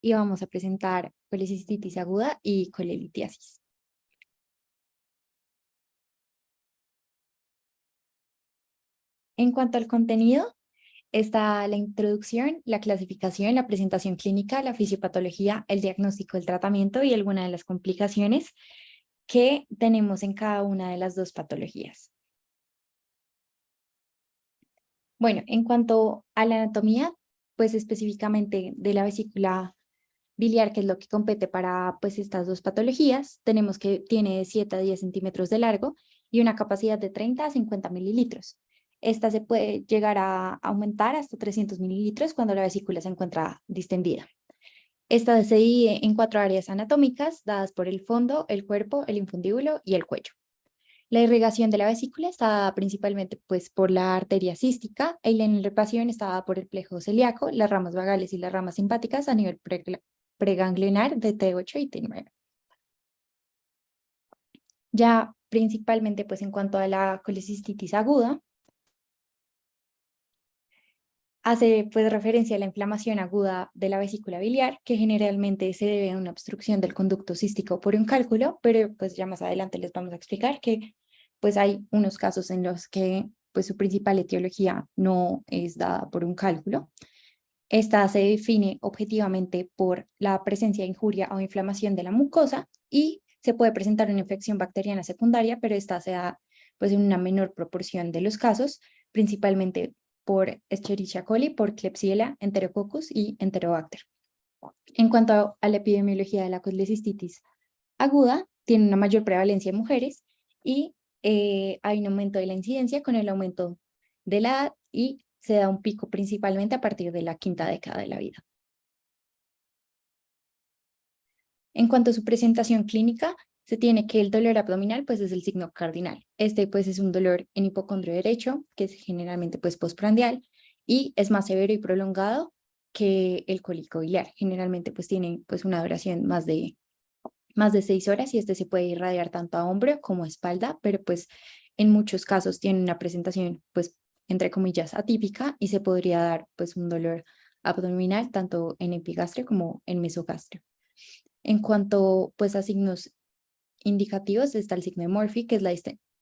y vamos a presentar colecistitis aguda y colelitiasis. En cuanto al contenido, está la introducción, la clasificación, la presentación clínica, la fisiopatología, el diagnóstico, el tratamiento y algunas de las complicaciones que tenemos en cada una de las dos patologías. Bueno, en cuanto a la anatomía, pues específicamente de la vesícula biliar, que es lo que compete para pues estas dos patologías, tenemos que tiene de 7 a 10 centímetros de largo y una capacidad de 30 a 50 mililitros. Esta se puede llegar a aumentar hasta 300 mililitros cuando la vesícula se encuentra distendida. Esta se divide en 4 áreas anatómicas dadas por el fondo, el cuerpo, el infundíbulo y el cuello. La irrigación de la vesícula está dada principalmente pues, por la arteria cística y la inervación está dada por el plejo celíaco, las ramas vagales y las ramas simpáticas a nivel preganglionar de T8 y T9. Ya principalmente pues en cuanto a la colecistitis aguda, hace pues referencia a la inflamación aguda de la vesícula biliar, que generalmente se debe a una obstrucción del conducto cístico por un cálculo, pero pues ya más adelante les vamos a explicar que pues hay unos casos en los que pues su principal etiología no es dada por un cálculo. Esta se define objetivamente por la presencia de injuria o inflamación de la mucosa y se puede presentar una infección bacteriana secundaria, pero esta se da pues, en una menor proporción de los casos, principalmente por Escherichia coli, por Klebsiella, Enterococcus y Enterobacter. En cuanto a la epidemiología de la colecistitis aguda, tiene una mayor prevalencia en mujeres y hay un aumento de la incidencia con el aumento de la edad y se da un pico principalmente a partir de la quinta década de la vida. En cuanto a su presentación clínica, se tiene que el dolor abdominal pues es el signo cardinal. Este pues es un dolor en hipocondrio derecho, que es generalmente pues postprandial y es más severo y prolongado que el cólico biliar. Generalmente pues tiene pues una duración más de 6 horas y este se puede irradiar tanto a hombro como a espalda, pero pues en muchos casos tiene una presentación pues entre comillas atípica y se podría dar pues un dolor abdominal tanto en epigastrio como en mesogastrio. En cuanto pues a signos indicativos está el signo de Murphy, que es la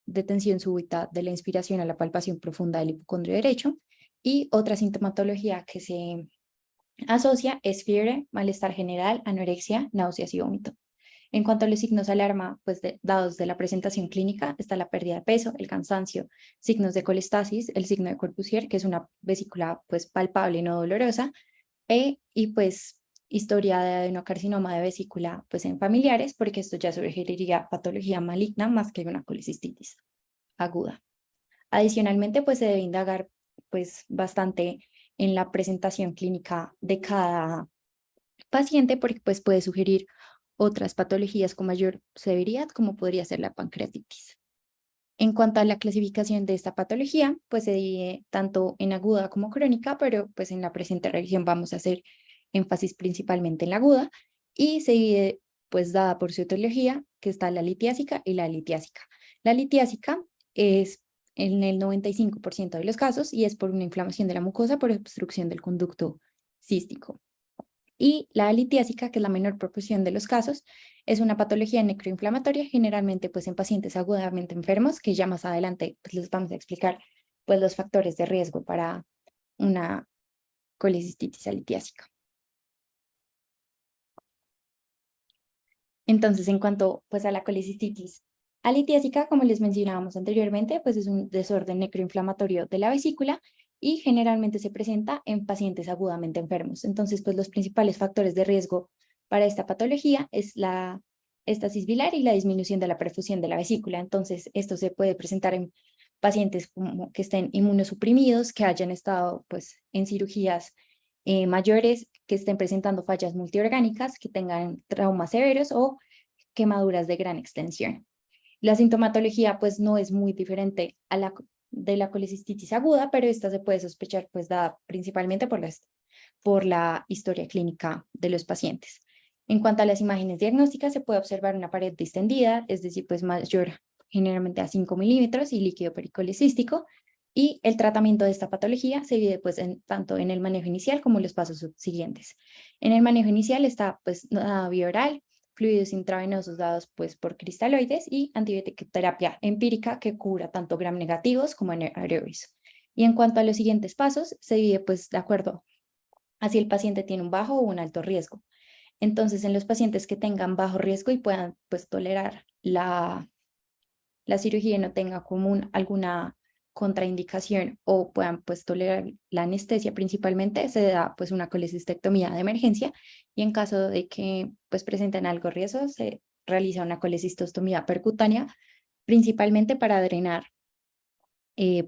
detención súbita de la inspiración a la palpación profunda del hipocondrio derecho, y otra sintomatología que se asocia es fiebre, malestar general, anorexia, náuseas y vómito. En cuanto a los signos de alarma, pues dados de la presentación clínica, está la pérdida de peso, el cansancio, signos de colestasis, el signo de Corbusier, que es una vesícula pues palpable y no dolorosa, y pues historia de adenocarcinoma de vesícula pues en familiares, porque esto ya sugeriría patología maligna más que una colecistitis aguda. Adicionalmente, pues se debe indagar pues bastante en la presentación clínica de cada paciente, porque pues puede sugerir otras patologías con mayor severidad, como podría ser la pancreatitis. En cuanto a la clasificación de esta patología, pues se divide tanto en aguda como crónica, pero pues en la presente revisión vamos a hacer énfasis principalmente en la aguda y se divide pues dada por su etiología, que está la litiásica y la litiásica. La litiásica es en el 95% de los casos y es por una inflamación de la mucosa por obstrucción del conducto cístico. Y la litiásica, que es la menor proporción de los casos, es una patología necroinflamatoria, generalmente pues en pacientes agudamente enfermos, que ya más adelante pues, les vamos a explicar pues los factores de riesgo para una colecistitis litiásica. Entonces, en cuanto pues a la colecistitis litiásica, como les mencionábamos anteriormente, pues es un desorden necroinflamatorio de la vesícula y generalmente se presenta en pacientes agudamente enfermos. Entonces, pues los principales factores de riesgo para esta patología es la estasis biliar y la disminución de la perfusión de la vesícula. Entonces, esto se puede presentar en pacientes como que estén inmunosuprimidos, que hayan estado pues en cirugías mayores, que estén presentando fallas multiorgánicas, que tengan traumas severos o quemaduras de gran extensión. La sintomatología pues no es muy diferente a la de la colecistitis aguda, pero esta se puede sospechar pues dada principalmente por la historia clínica de los pacientes. En cuanto a las imágenes diagnósticas, se puede observar una pared distendida, es decir, pues mayor generalmente a 5 milímetros y líquido pericolecístico, Y el tratamiento de esta patología se divide pues tanto en el manejo inicial como en los pasos subsiguientes. En el manejo inicial está pues nada vía oral, fluidos intravenosos dados pues por cristaloides y antibiotec-terapia empírica que cura tanto gram negativos como anaerobios. Y en cuanto a los siguientes pasos, se divide pues de acuerdo a si el paciente tiene un bajo o un alto riesgo. Entonces, en los pacientes que tengan bajo riesgo y puedan pues tolerar la cirugía y no tenga como alguna contraindicación o puedan pues tolerar la anestesia principalmente, se da pues una colecistectomía de emergencia y en caso de que pues presenten algo riesgo, se realiza una colecistostomía percutánea principalmente para drenar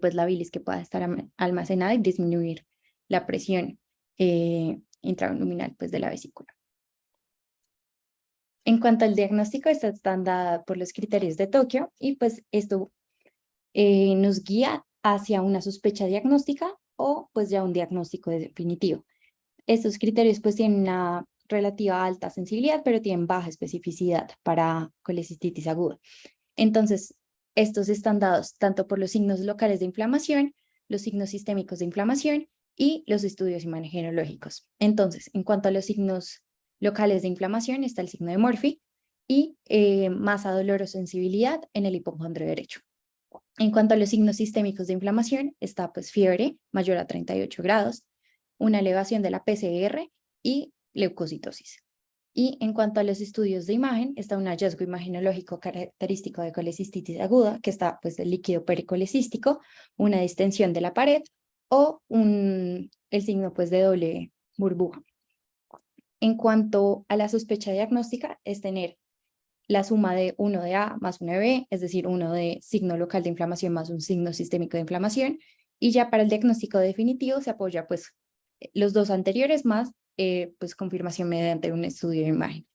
pues la bilis que pueda estar almacenada y disminuir la presión intraabdominal pues de la vesícula. En cuanto al diagnóstico, están dadas por los criterios de Tokio y pues esto nos guía hacia una sospecha diagnóstica o pues ya un diagnóstico definitivo. Estos criterios pues tienen una relativa alta sensibilidad, pero tienen baja especificidad para colecistitis aguda. Entonces, estos están dados tanto por los signos locales de inflamación, los signos sistémicos de inflamación y los estudios imagenológicos. Entonces, en cuanto a los signos locales de inflamación, está el signo de Murphy y masa, dolor o sensibilidad en el hipocondrio derecho. En cuanto a los signos sistémicos de inflamación, está pues fiebre mayor a 38 grados, una elevación de la PCR y leucocitosis. Y en cuanto a los estudios de imagen, está un hallazgo imagenológico característico de colecistitis aguda, que está pues el líquido pericolecístico, una distensión de la pared o el signo pues de doble burbuja. En cuanto a la sospecha diagnóstica, es tener la suma de 1 de A más 1 de B, es decir, 1 de signo local de inflamación más un signo sistémico de inflamación, y ya para el diagnóstico definitivo se apoya pues los dos anteriores más pues confirmación mediante un estudio de imagen.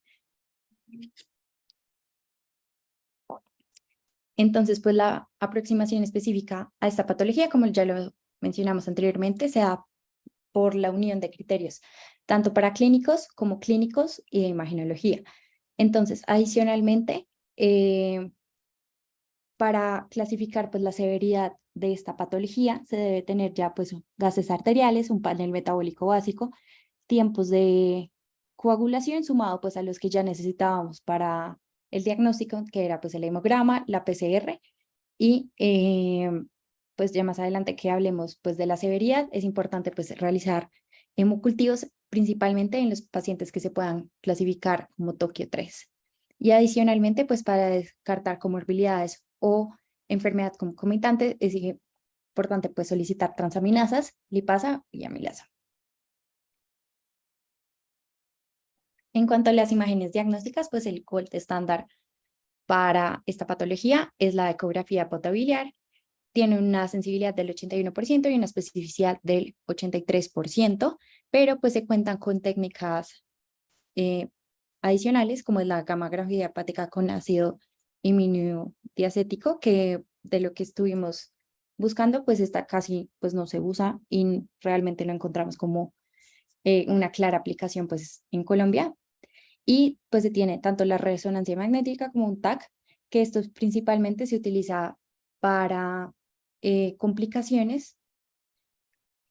Entonces, pues la aproximación específica a esta patología, como ya lo mencionamos anteriormente, se da por la unión de criterios, tanto para clínicos como clínicos y de imagenología. Entonces, adicionalmente, para clasificar pues la severidad de esta patología, se debe tener ya pues gases arteriales, un panel metabólico básico, tiempos de coagulación sumado pues a los que ya necesitábamos para el diagnóstico, que era pues el hemograma, la PCR y pues ya más adelante que hablemos pues de la severidad, es importante pues realizar hemocultivos principalmente en los pacientes que se puedan clasificar como Tokio 3. Y adicionalmente pues para descartar comorbilidades o enfermedad concomitante es importante pues solicitar transaminasas, lipasa y amilasa. En cuanto a las imágenes diagnósticas, pues el gold estándar para esta patología es la ecografía potabiliar. Tiene una sensibilidad del 81% y una especificidad del 83%, pero pues se cuentan con técnicas adicionales como es la gammagrafía hepática con ácido immunodiacético, que de lo que estuvimos buscando pues esta casi pues no se usa y realmente lo encontramos como una clara aplicación pues en Colombia. Y pues se tiene tanto la resonancia magnética como un TAC, que esto principalmente se utiliza para complicaciones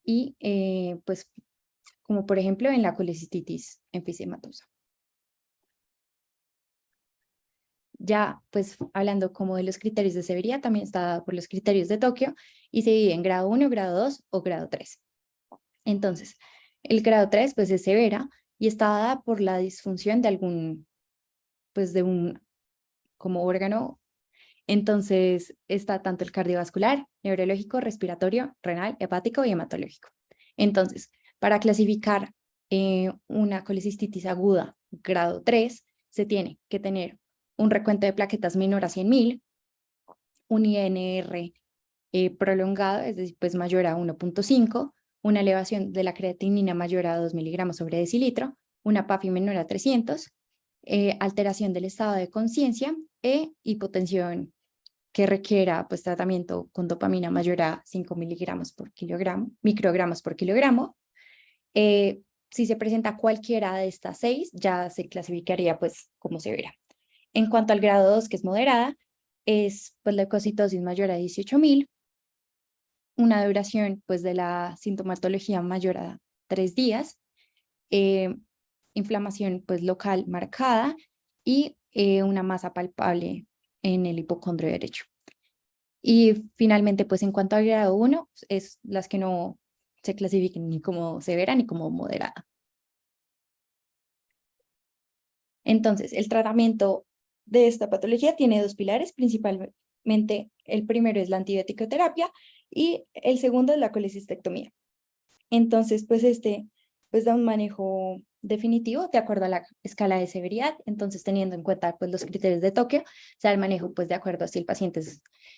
y pues como por ejemplo en la colecistitis enfisematosa. Ya pues hablando como de los criterios de severidad, también está dado por los criterios de Tokio y se divide en grado 1, grado 2 o grado 3. Entonces, el grado 3 pues es severa y está dada por la disfunción de algún, pues de un como órgano. Entonces está tanto el cardiovascular, neurológico, respiratorio, renal, hepático y hematológico. Entonces, para clasificar una colecistitis aguda grado 3, se tiene que tener un recuento de plaquetas menor a 100.000, un INR prolongado, es decir, pues mayor a 1.5, una elevación de la creatinina mayor a 2 miligramos sobre decilitro, una PAFI menor a 300, alteración del estado de conciencia e hipotensión que requiera pues tratamiento con dopamina mayor a 5 miligramos por kilogramo, microgramos por kilogramo. Si se presenta cualquiera de estas 6, ya se clasificaría pues como severa. En cuanto al grado 2, que es moderada, es pues leucocitosis mayor a 18.000, una duración pues de la sintomatología mayor a 3 días, eh, inflamación pues local marcada y una masa palpable en el hipocondrio derecho. Y finalmente, pues en cuanto a grado 1, es las que no se clasifiquen ni como severa ni como moderada. Entonces, el tratamiento de esta patología tiene dos pilares, principalmente el primero es la antibiótico-terapia y el segundo es la colecistectomía. Entonces, pues da un manejo definitivo de acuerdo a la escala de severidad. Entonces, teniendo en cuenta pues los criterios de Tokio, se da el manejo pues de acuerdo a si el paciente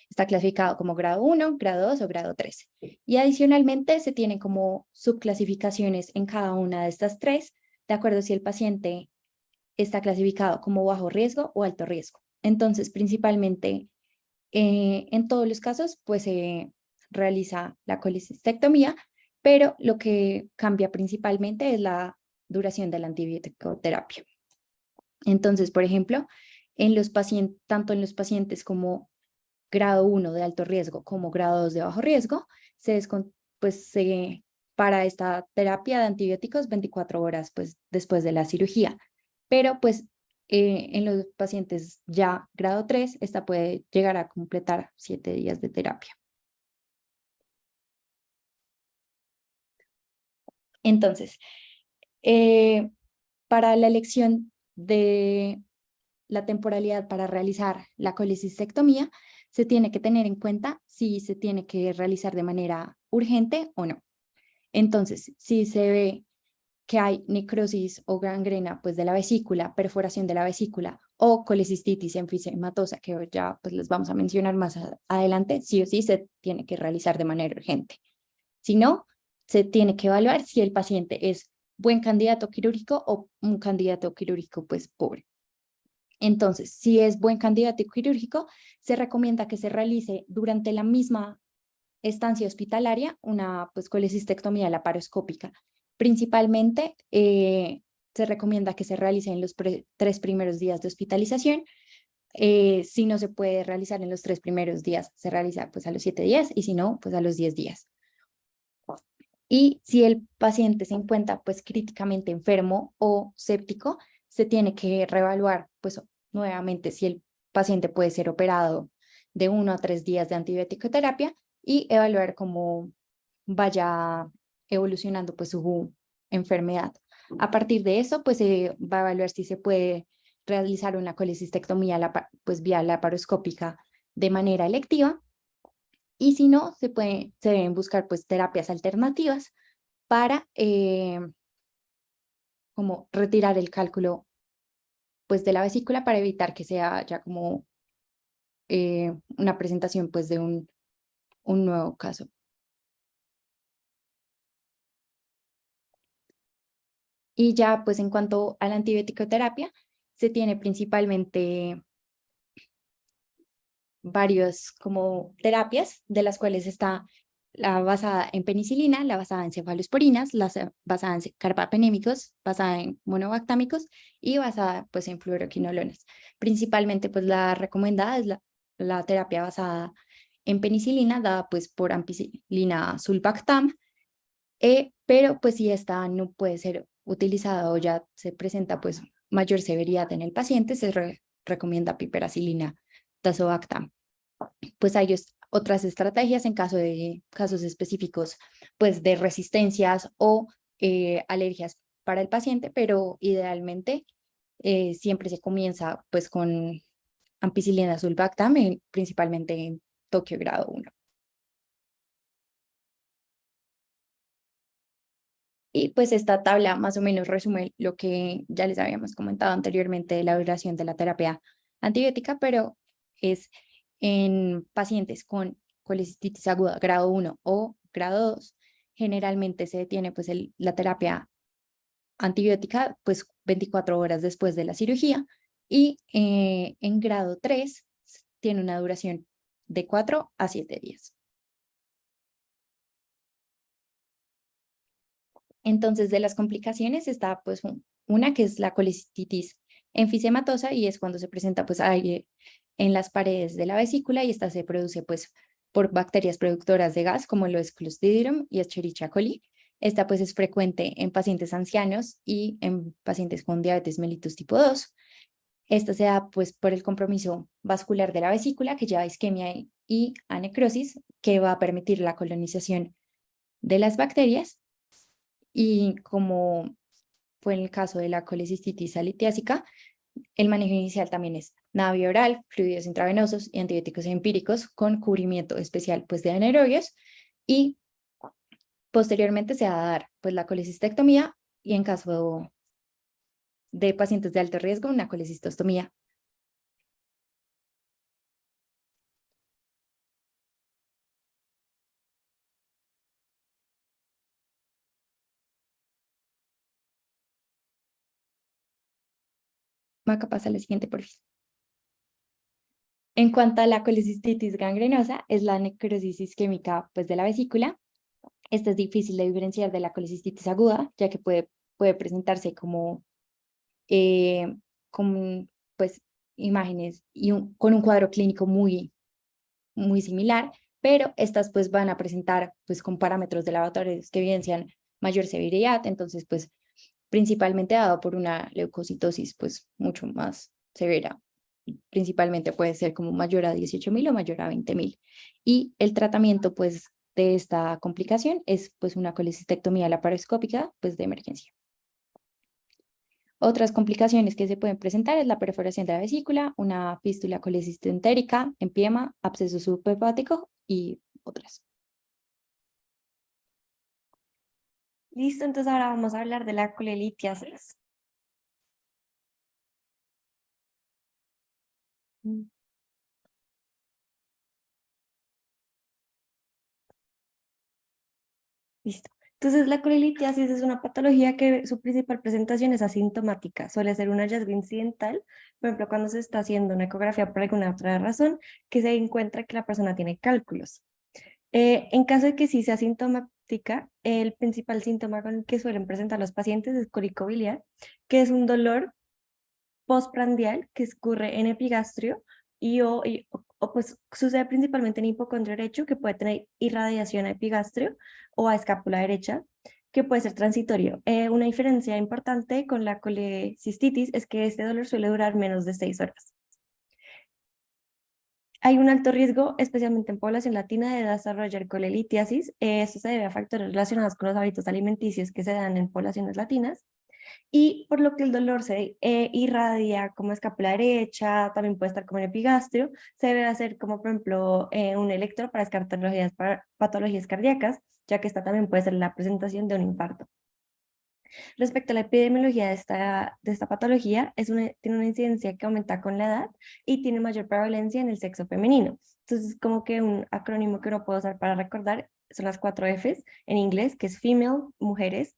está clasificado como grado 1, grado 2 o grado 3. Y adicionalmente se tienen como subclasificaciones en cada una de estas tres, de acuerdo a si el paciente está clasificado como bajo riesgo o alto riesgo. Entonces, principalmente en todos los casos, pues se realiza la colecistectomía, pero lo que cambia principalmente es la duración de la antibiótico-terapia. Entonces, por ejemplo, tanto en los pacientes como grado 1 de alto riesgo como grado 2 de bajo riesgo, pues se para esta terapia de antibióticos 24 horas pues, después de la cirugía. Pero pues en los pacientes ya grado 3, esta puede llegar a completar 7 días de terapia. Entonces, para la elección de la temporalidad para realizar la colecistectomía, se tiene que tener en cuenta si se tiene que realizar de manera urgente o no. Entonces, si se ve que hay necrosis o gangrena pues, de la vesícula, perforación de la vesícula o colecistitis enfisematosa, que ya pues, les vamos a mencionar más adelante, sí o sí se tiene que realizar de manera urgente. Si no, se tiene que evaluar si el paciente es buen candidato quirúrgico o un candidato quirúrgico pues pobre. Entonces, si es buen candidato quirúrgico, se recomienda que se realice durante la misma estancia hospitalaria una pues, colecistectomía laparoscópica. Principalmente se recomienda que se realice en los 3 primeros días de hospitalización. Si no se puede realizar en los 3 primeros días, se realiza pues, a los 7 días y si no, pues a los 10 días. Y si el paciente se encuentra pues críticamente enfermo o séptico, se tiene que reevaluar pues nuevamente si el paciente puede ser operado de 1 a 3 días de antibiótico-terapia y evaluar cómo vaya evolucionando pues su enfermedad. A partir de eso pues se va a evaluar si se puede realizar una colecistectomía pues vía laparoscópica de manera electiva y si no, se deben buscar pues terapias alternativas para como retirar el cálculo pues de la vesícula para evitar que sea ya como una presentación pues de un nuevo caso. Y ya pues en cuanto a la antibiótico-terapia, se tiene principalmente varios como terapias, de las cuales está la basada en penicilina, la basada en cefalosporinas, la basada en carbapenémicos, basada en monobactámicos y basada pues en fluoroquinolonas. Principalmente pues la recomendada es la terapia basada en penicilina, dada pues por ampicilina sulbactam, pero pues si esta no puede ser utilizada o ya se presenta pues mayor severidad en el paciente, se recomienda piperacilina tazobactam. Pues hay otras estrategias en caso de casos específicos, pues de resistencias o alergias para el paciente, pero idealmente siempre se comienza pues con ampicilina sulbactam, principalmente en Tokio grado 1. Y pues esta tabla más o menos resume lo que ya les habíamos comentado anteriormente de la duración de la terapia antibiótica, pero es en pacientes con colecistitis aguda grado 1 o grado 2, generalmente se detiene pues la terapia antibiótica pues 24 horas después de la cirugía y en grado 3 tiene una duración de 4 a 7 días. Entonces, de las complicaciones está pues una que es la colecistitis enfisematosa y es cuando se presenta pues aire en las paredes de la vesícula y esta se produce pues por bacterias productoras de gas, como lo es Clostridium y Escherichia coli. Esta pues es frecuente en pacientes ancianos y en pacientes con diabetes mellitus tipo 2. Esta se da pues por el compromiso vascular de la vesícula que lleva a isquemia y a necrosis, que va a permitir la colonización de las bacterias. Y como fue en el caso de la colecistitis alitiásica, el manejo inicial también es navio oral, fluidos intravenosos y antibióticos empíricos con cubrimiento especial pues de anaerobios, y posteriormente se va a dar pues la colecistectomía y en caso de pacientes de alto riesgo una colecistostomía. Maca, pasa a la siguiente, por favor. En cuanto a la colecistitis gangrenosa, es la necrosis isquémica pues, de la vesícula. Esta es difícil de diferenciar de la colecistitis aguda, ya que puede presentarse eh, como pues, imágenes y con un cuadro clínico muy similar, pero estas pues van a presentar pues con parámetros de laboratorios que evidencian mayor severidad, entonces pues principalmente dado por una leucocitosis pues mucho más severa. Principalmente puede ser como mayor a 18.000 o mayor a 20.000. Y el tratamiento pues de esta complicación es pues una colecistectomía laparoscópica pues de emergencia. Otras complicaciones que se pueden presentar es la perforación de la vesícula, una fístula colecistentérica, empiema, absceso subhepático y otras. Listo, entonces ahora vamos a hablar de la colelitiasis. Listo. Entonces, la colelitiasis es una patología que su principal presentación es asintomática. Suele ser un hallazgo incidental, por ejemplo, cuando se está haciendo una ecografía por alguna otra razón, que se encuentra que la persona tiene cálculos. En caso de que sí sea asintomática, el principal síntoma con el que suelen presentar los pacientes es cólico biliar, que es un dolor postprandial que ocurre en epigastrio o, pues sucede principalmente en hipocondrio derecho, que puede tener irradiación a epigastrio o a escápula derecha, que puede ser transitorio. Una diferencia importante con la colecistitis es que este dolor suele durar menos de 6 horas. Hay un alto riesgo, especialmente en población latina, de desarrollar colelitiasis. Esto se debe a factores relacionados con los hábitos alimenticios que se dan en poblaciones latinas, y por lo que el dolor se irradia como escápula derecha, también puede estar como en epigastrio. Se debe hacer como por ejemplo un electro para descartar patologías cardíacas, ya que esta también puede ser la presentación de un infarto. Respecto a la epidemiología de esta patología, tiene una incidencia que aumenta con la edad y tiene mayor prevalencia en el sexo femenino. Entonces, como que un acrónimo que uno puede usar para recordar son las 4 Fs en inglés, que es female, mujeres,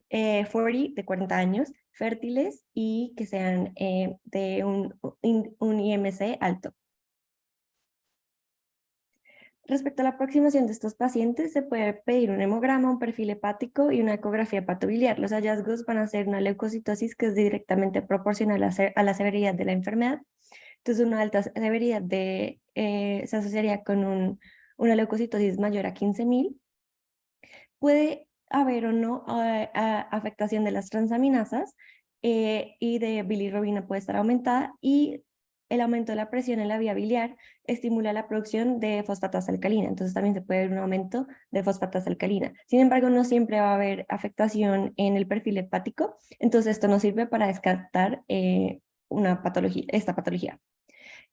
40, de 40 años, fértiles y que sean de un IMC alto. Respecto a la aproximación de estos pacientes, se puede pedir un hemograma, un perfil hepático y una ecografía hepatobiliar. Los hallazgos van a ser una leucocitosis que es directamente proporcional a la severidad de la enfermedad. Entonces, una alta severidad se asociaría con una leucocitosis mayor a 15.000. Puede haber o no afectación de las transaminasas, y de bilirrubina puede estar aumentada, y el aumento de la presión en la vía biliar estimula la producción de fosfatasa alcalina, entonces también se puede ver un aumento de fosfatasa alcalina. Sin embargo, no siempre va a haber afectación en el perfil hepático, entonces esto no sirve para descartar esta patología.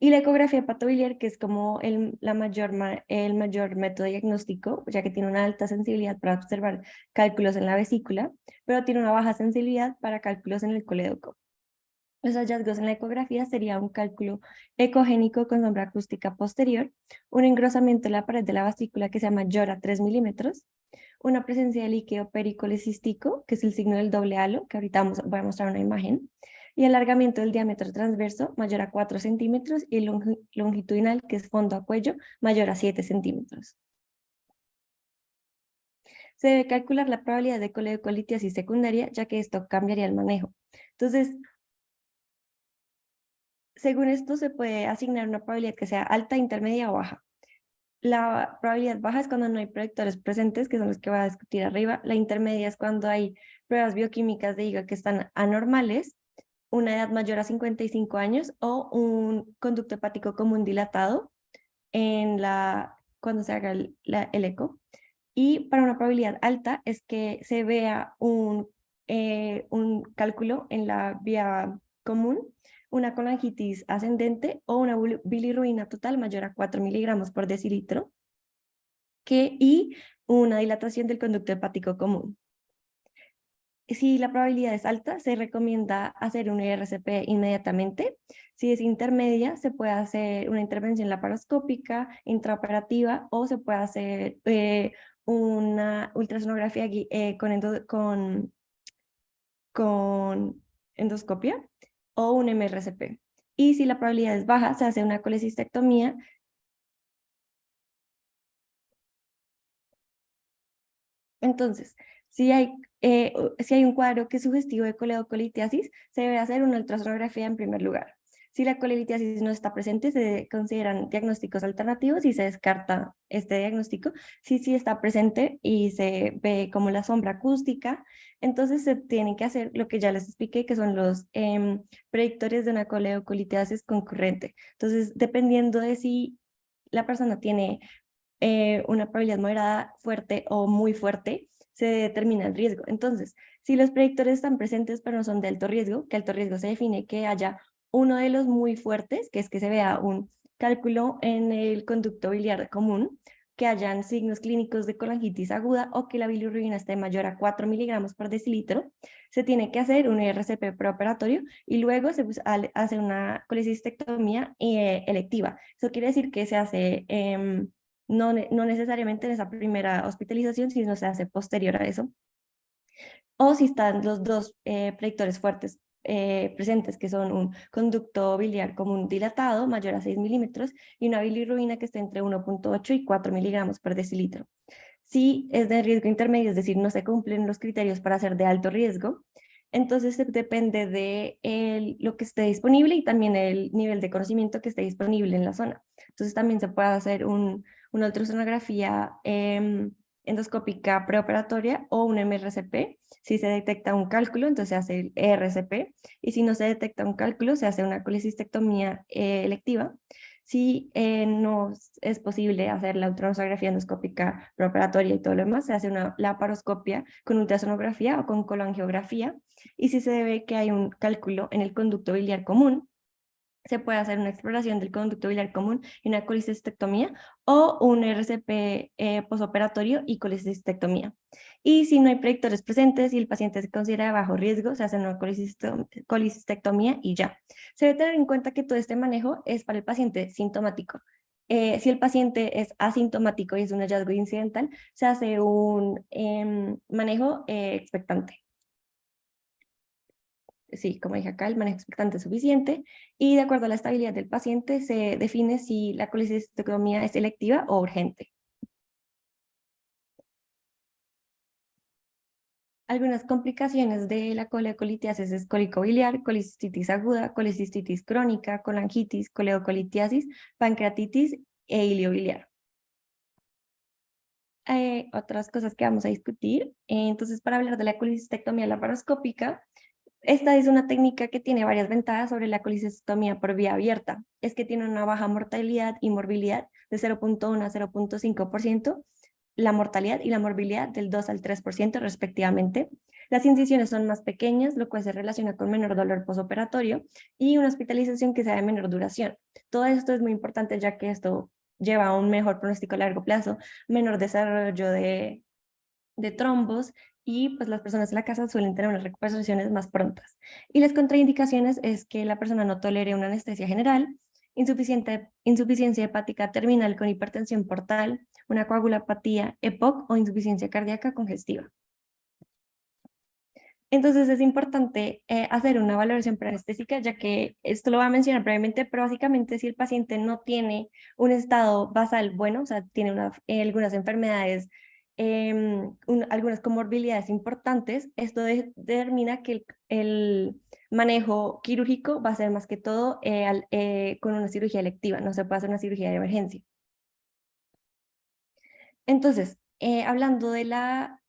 Y la ecografía hepatobiliar, que es como el mayor método diagnóstico, ya que tiene una alta sensibilidad para observar cálculos en la vesícula, pero tiene una baja sensibilidad para cálculos en el colédoco. Los hallazgos en la ecografía sería un cálculo ecogénico con sombra acústica posterior, un engrosamiento en la pared de la vesícula que se llama mayor a 3 milímetros, una presencia de líquido pericolecístico, que es el signo del doble halo, que ahorita voy a mostrar una imagen, y alargamiento del diámetro transverso mayor a 4 centímetros y longitudinal, que es fondo a cuello, mayor a 7 centímetros. Se debe calcular la probabilidad de coledocolitiasis secundaria, ya que esto cambiaría el manejo. Entonces, según esto, se puede asignar una probabilidad que sea alta, intermedia o baja. La probabilidad baja es cuando no hay predictores presentes, que son los que voy a discutir arriba. La intermedia es cuando hay pruebas bioquímicas de hígado que están anormales, una edad mayor a 55 años o un conducto hepático común dilatado cuando se haga el eco. Y para una probabilidad alta es que se vea un cálculo en la vía común, una colangitis ascendente o una bilirrubina total mayor a 4 miligramos por decilitro y una dilatación del conducto hepático común. Si la probabilidad es alta, se recomienda hacer un ERCP inmediatamente. Si es intermedia, se puede hacer una intervención laparoscópica, intraoperativa, o se puede hacer una ultrasonografía con endoscopia o un MRCP. Y si la probabilidad es baja, se hace una colecistectomía. Entonces, si hay un cuadro que es sugestivo de coleocolitiasis, se debe hacer una ultrasonografía en primer lugar. Si la colelitiasis no está presente, se consideran diagnósticos alternativos y se descarta este diagnóstico. Si sí está presente y se ve como la sombra acústica, entonces se tiene que hacer lo que ya les expliqué, que son los predictores de una coleocolitiasis concurrente. Entonces, dependiendo de si la persona tiene una probabilidad moderada, fuerte o muy fuerte, se determina el riesgo. Entonces, si los predictores están presentes pero no son de alto riesgo, que alto riesgo se define que haya uno de los muy fuertes, que es que se vea un cálculo en el conducto biliar común, que hayan signos clínicos de colangitis aguda o que la bilirrubina esté mayor a 4 miligramos por decilitro, se tiene que hacer un ERCP preoperatorio y luego se hace una colecistectomía electiva. Eso quiere decir que se hace no necesariamente en esa primera hospitalización, sino se hace posterior a eso. O si están los dos predictores fuertes presentes, que son un conducto biliar común dilatado mayor a 6 milímetros y una bilirrubina que esté entre 1.8 y 4 miligramos por decilitro. Si es de riesgo intermedio, es decir, no se cumplen los criterios para ser de alto riesgo, entonces depende de lo que esté disponible y también el nivel de conocimiento que esté disponible en la zona. Entonces también se puede hacer una ultrasonografía endoscópica preoperatoria o un MRCP. Si se detecta un cálculo, entonces se hace el ERCP, y si no se detecta un cálculo, se hace una colecistectomía electiva. Si no es posible hacer la ultrasonografía endoscópica preoperatoria y todo lo demás, se hace una laparoscopia con ultrasonografía o con colangiografía. Y si se ve que hay un cálculo en el conducto biliar común, se puede hacer una exploración del conducto biliar común y una colecistectomía o un RCP posoperatorio y colecistectomía. Y si no hay predictores presentes y el paciente se considera de bajo riesgo, se hace una colecistectomía y ya. Se debe tener en cuenta que todo este manejo es para el paciente sintomático. Si el paciente es asintomático y es un hallazgo incidental, se hace un manejo expectante. Sí, como dije acá, el manejo expectante es suficiente y de acuerdo a la estabilidad del paciente se define si la colecistectomía es selectiva o urgente. Algunas complicaciones de la coleocolitiasis es cólico biliar, colicistitis aguda, colicistitis crónica, colangitis, coleocolitiasis, pancreatitis e iliobiliar. Otras cosas que vamos a discutir. Entonces, para hablar de la colecistectomía laparoscópica, esta es una técnica que tiene varias ventajas sobre la colecistectomía por vía abierta. Es que tiene una baja mortalidad y morbilidad de 0.1 a 0.5%, la mortalidad y la morbilidad del 2 al 3% respectivamente. Las incisiones son más pequeñas, lo cual se relaciona con menor dolor posoperatorio y una hospitalización que sea de menor duración. Todo esto es muy importante ya que esto lleva a un mejor pronóstico a largo plazo, menor desarrollo de trombos y pues las personas en la casa suelen tener unas recuperaciones más prontas. Y las contraindicaciones es que la persona no tolere una anestesia general, insuficiencia hepática terminal con hipertensión portal, una coagulopatía, EPOC o insuficiencia cardíaca congestiva. Entonces es importante hacer una valoración preanestésica, ya que esto lo voy a mencionar brevemente, pero básicamente si el paciente no tiene un estado basal bueno, o sea, tiene algunas enfermedades, algunas comorbilidades importantes, esto determina que el manejo quirúrgico va a ser más que todo con una cirugía electiva, no se puede hacer una cirugía de emergencia. Entonces, hablando de la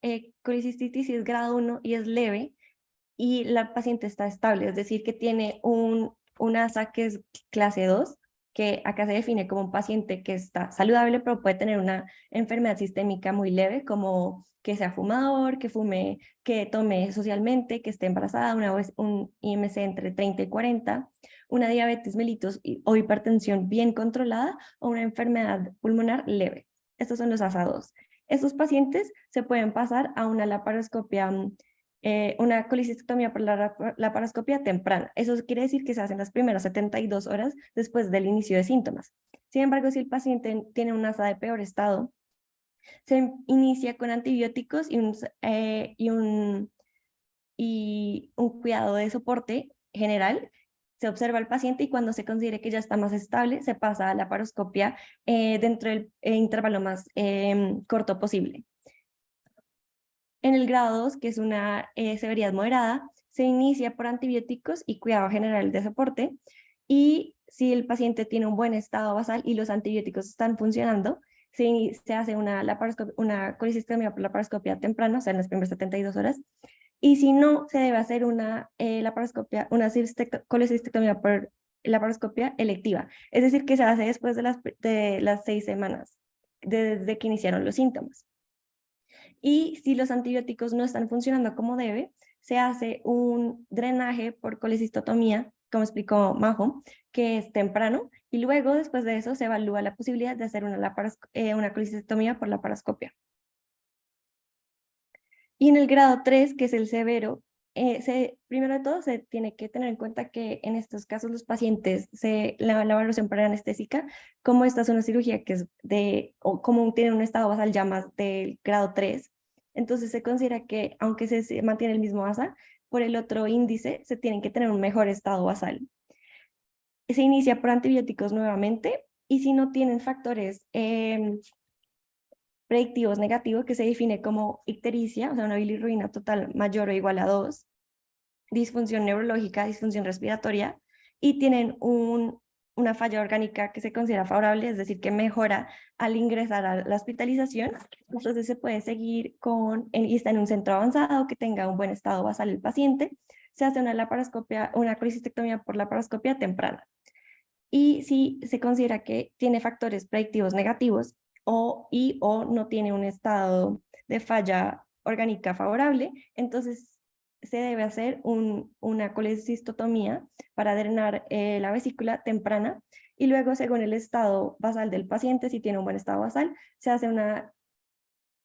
colicistitis, si es grado 1 y es leve, y la paciente está estable, es decir, que tiene un ASA que es clase 2, que acá se define como un paciente que está saludable, pero puede tener una enfermedad sistémica muy leve, como que sea fumador, que fume, que tome socialmente, que esté embarazada, un IMC entre 30 y 40, una diabetes mellitus o hipertensión bien controlada o una enfermedad pulmonar leve. Estos son los ASA 2. Estos pacientes se pueden pasar a una laparoscopia una colicistectomía por la laparoscopia temprana. Eso quiere decir que se hacen las primeras 72 horas después del inicio de síntomas. Sin embargo, si el paciente tiene un ASA de peor estado, se inicia con antibióticos y un cuidado de soporte general. Se observa al paciente y cuando se considere que ya está más estable, se pasa a la laparoscopia dentro del intervalo más corto posible. En el grado 2, que es una severidad moderada, se inicia por antibióticos y cuidado general de soporte. Y si el paciente tiene un buen estado basal y los antibióticos están funcionando, se hace una colicistectomía por laparoscopia temprana, o sea, en las primeras 72 horas. Y si no, se debe hacer una colecistectomía por laparoscopia electiva. Es decir, que se hace después de las 6 semanas desde que iniciaron los síntomas. Y si los antibióticos no están funcionando como debe, se hace un drenaje por colecistotomía, como explicó Majo, que es temprano, y luego después de eso se evalúa la posibilidad de hacer una colecistotomía por laparoscopia. Y en el grado 3, que es el severo, primero de todo se tiene que tener en cuenta que en estos casos los pacientes, la evaluación anestésica, como esta es una cirugía que es o como tiene un estado basal ya más del grado 3, entonces se considera que aunque se mantiene el mismo ASA, por el otro índice se tienen que tener un mejor estado basal. Se inicia por antibióticos nuevamente y si no tienen factores predictivos negativos, que se define como ictericia, o sea, una bilirrubina total mayor o igual a 2, disfunción neurológica, disfunción respiratoria, y tienen una falla orgánica que se considera favorable, es decir, que mejora al ingresar a la hospitalización. Entonces se puede seguir y está en un centro avanzado, que tenga un buen estado basal el paciente, se hace una colicistectomía por laparoscopia temprana. Y si se considera que tiene factores predictivos negativos o no tiene un estado de falla orgánica favorable, entonces se debe hacer una colecistotomía para drenar la vesícula temprana y luego, según el estado basal del paciente, si tiene un buen estado basal, se hace una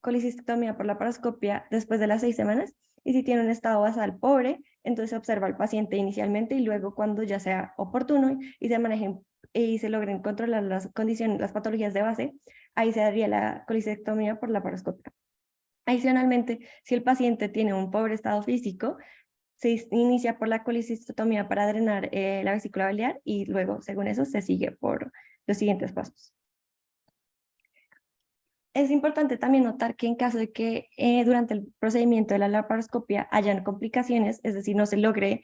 colecistectomía por laparoscopia después de las 6 semanas, y si tiene un estado basal pobre, entonces se observa al paciente inicialmente y luego, cuando ya sea oportuno y se manejen y se logren controlar las condiciones, las patologías de base, ahí se daría la colecistectomía por laparoscopia. Adicionalmente, si el paciente tiene un pobre estado físico, se inicia por la colecistotomía para drenar la vesícula biliar y luego, según eso, se sigue por los siguientes pasos. Es importante también notar que en caso de que durante el procedimiento de la laparoscopia hayan complicaciones, es decir, no se logre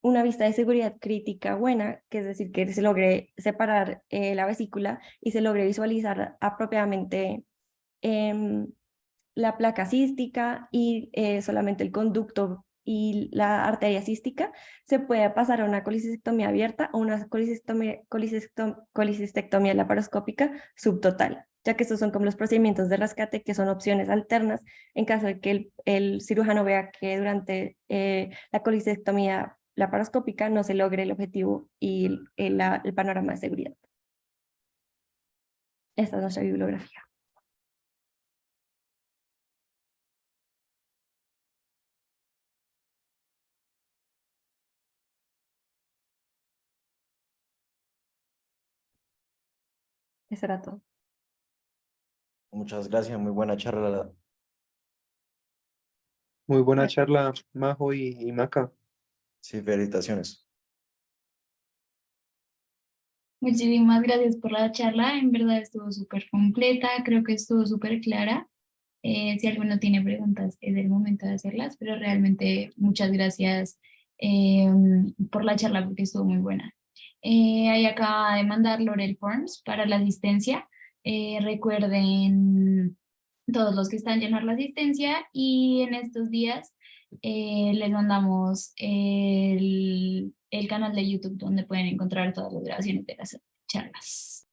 una vista de seguridad crítica buena, que es decir, que se logre separar la vesícula y se logre visualizar apropiadamente la placa cística y solamente el conducto y la arteria cística, se puede pasar a una colicistectomía abierta o una colicistectomía laparoscópica subtotal, ya que estos son como los procedimientos de rescate, que son opciones alternas en caso de que el cirujano vea que durante la colicistectomía laparoscópica no se logre el objetivo y el panorama de seguridad. Esta es nuestra bibliografía. Eso era todo. Muchas gracias, muy buena charla. Muy buena charla, Majo y Maca. Sí, felicitaciones. Muchísimas gracias por la charla, en verdad estuvo súper completa, creo que estuvo súper clara. Si alguno tiene preguntas es el momento de hacerlas, pero realmente muchas gracias por la charla porque estuvo muy buena. Ahí acaba de mandar Lorel Forms para la asistencia. Recuerden todos los que están llenar la asistencia y en estos días les mandamos el canal de YouTube donde pueden encontrar todas las grabaciones de las charlas.